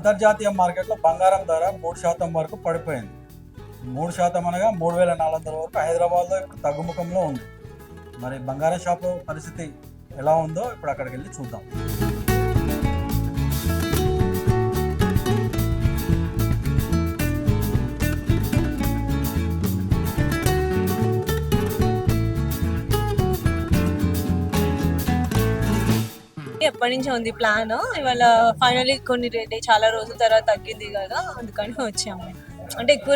అంతర్జాతీయ మార్కెట్లో బంగారం ధర 3% వరకు పడిపోయింది. 3% అనగా 3,400 వరకు హైదరాబాద్లో ఇప్పుడు తగ్గుముఖంలో ఉంది. మరి బంగారం షాపు పరిస్థితి ఎలా ఉందో ఇప్పుడు అక్కడికి వెళ్ళి చూద్దాం. ఎప్పటి నుంచో ఉంది ప్లాన్. ఇవాళ ఫైనల్లీ కొన్ని చాలా రోజుల తర్వాత తగ్గింది కదా, అందుకని వచ్చాము. అంటే ఎక్కువ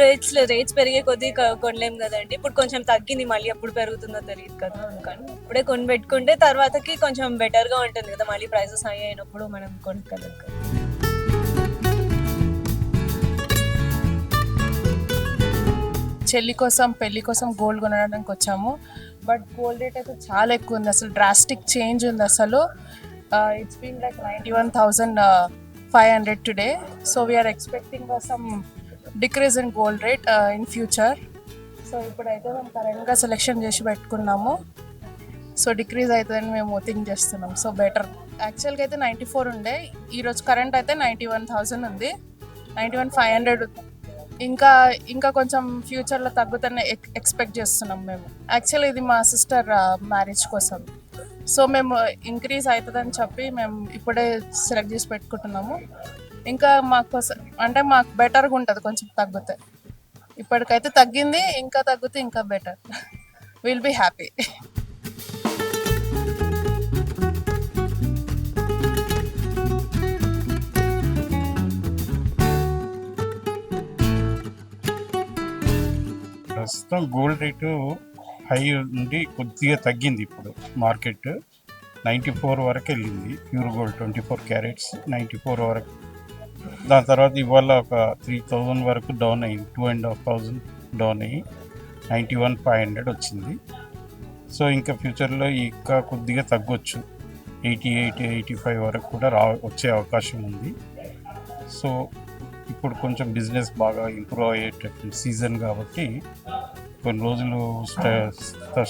రేట్స్ పెరిగే కొద్దీ కొనలేము కదండి. ఇప్పుడు కొంచెం తగ్గింది, మళ్ళీ ఎప్పుడు పెరుగుతుందో తెలియదు కదా, అందుకని ఇప్పుడే కొని పెట్టుకుంటే తర్వాతకి కొంచెం బెటర్గా ఉంటుంది కదా, మళ్ళీ ప్రైసెస్ హై అయినప్పుడు మనం కొనుక్కోలేం కదా. చెల్లి కోసం పెళ్లి కోసం గోల్డ్ కొనడానికి వచ్చాము. బట్ గోల్డ్ రేట్ అయితే చాలా ఎక్కువ ఉంది, అసలు డ్రాస్టిక్ చేంజ్ ఉంది. అసలు it's been like 91,500 today. So we're expecting some decrease in gold rate in future. సో ఇప్పుడైతే మేము కరెంట్గా సెలెక్షన్ చేసి పెట్టుకున్నాము. సో డిక్రీజ్ అవుతుందని మేము థింక్ చేస్తున్నాం. So better. యాక్చువల్గా అయితే 94 ఉండే, ఈరోజు కరెంట్ అయితే 91,000 ఉంది, 91,500. ఇంకా కొంచెం ఫ్యూచర్లో తగ్గుతానే ఎక్స్పెక్ట్ చేస్తున్నాం మేము. యాక్చువల్లీ ఇది మా సిస్టర్ మ్యారేజ్ కోసం. సో మేము ఇంక్రీజ్ అవుతుందని చెప్పి మేము ఇప్పుడే సెలెక్ట్ చేసి పెట్టుకుంటున్నాము. ఇంకా మాకు బెటర్గా ఉంటుంది కొంచెం తగ్గితే. ఇప్పటికైతే తగ్గింది, ఇంకా తగ్గితే ఇంకా బెటర్. Will be happy. ప్రస్తుతం గోల్డ్ రేటు హై నుండి కొద్దిగా తగ్గింది. ఇప్పుడు మార్కెట్ 94 వరకు వెళ్ళింది. ప్యూర్ గోల్డ్ 24 క్యారెట్స్ 94 వరకు. దాని తర్వాత ఇవాళ ఒక 3,000 వరకు డౌన్ అయ్యింది, 2,500 డౌన్ అయ్యి 91,500 వచ్చింది. సో ఇంకా ఫ్యూచర్లో ఇంకా కొద్దిగా తగ్గొచ్చు, 88, 85 వరకు కూడా వచ్చే అవకాశం ఉంది. సో ఇప్పుడు కొంచెం బిజినెస్ బాగా ఇంప్రూవ్ అయ్యేటట్టు సీజన్ కాబట్టి కొన్ని రోజులు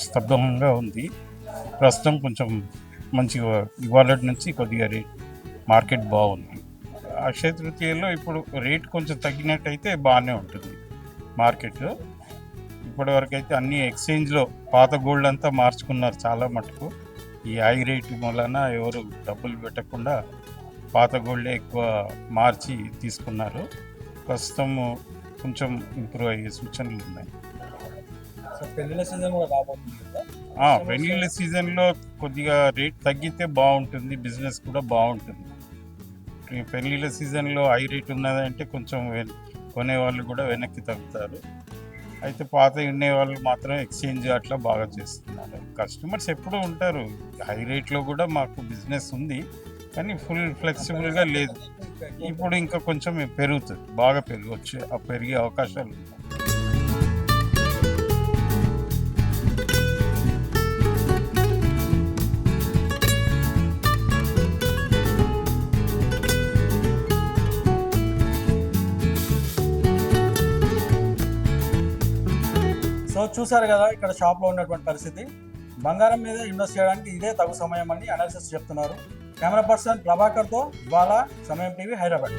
స్తబ్దంగా ఉంది. ప్రస్తుతం కొంచెం మంచిగా ఇవాళ నుంచి కొద్దిగా మార్కెట్ బాగుంది. అక్షయ తృతీయలో ఇప్పుడు రేట్ కొంచెం తగ్గినట్టయితే బాగానే ఉంటుంది మార్కెట్. ఇప్పటివరకు అయితే అన్ని ఎక్స్చేంజ్లో పాత గోల్డ్ అంతా మార్చుకున్నారు చాలా మటుకు. ఈ హై రేటు వలన ఎవరు డబ్బులు పెట్టకుండా పాత గోల్డే ఎక్కువ మార్చి తీసుకున్నారు. ప్రస్తుతం కొంచెం ఇంప్రూవ్ అయ్యే సూచనలు ఉన్నాయి. పెళ్లిళ్ళ సీజన్ కూడా రాబోతుంది కదా. పెళ్లిళ్ళ సీజన్లో కొద్దిగా రేట్ తగ్గితే బాగుంటుంది, బిజినెస్ కూడా బాగుంటుంది. ఈ పెళ్లిళ్ళ సీజన్లో హై రేట్ ఉన్నదంటే కొంచెం కొనేవాళ్ళు కూడా వెనక్కి తగ్గుతారు. అయితే పాత ఉండేవాళ్ళు మాత్రం ఎక్స్చేంజ్ అట్లా బాగా చేస్తున్నారు. కస్టమర్స్ ఎప్పుడూ ఉంటారు. హై రేట్లో కూడా మాకు బిజినెస్ ఉంది, కానీ ఫుల్ ఫ్లెక్సిబుల్గా లేదు. ఇప్పుడు ఇంకా కొంచెం పెరుగుతుంది, బాగా పెరిగే అవకాశాలు ఉన్నాయి. సో చూసారు కదా ఇక్కడ షాప్లో ఉన్నటువంటి పరిస్థితి. బంగారం మీద ఇన్వెస్ట్ చేయడానికి ఇదే తగు సమయం అని అనాలిసిస్ చెప్తున్నారు. కెమెరా పర్సన్ ప్రభాకర్తో జ్వాల, సమయం టీవీ, హైదరాబాద్.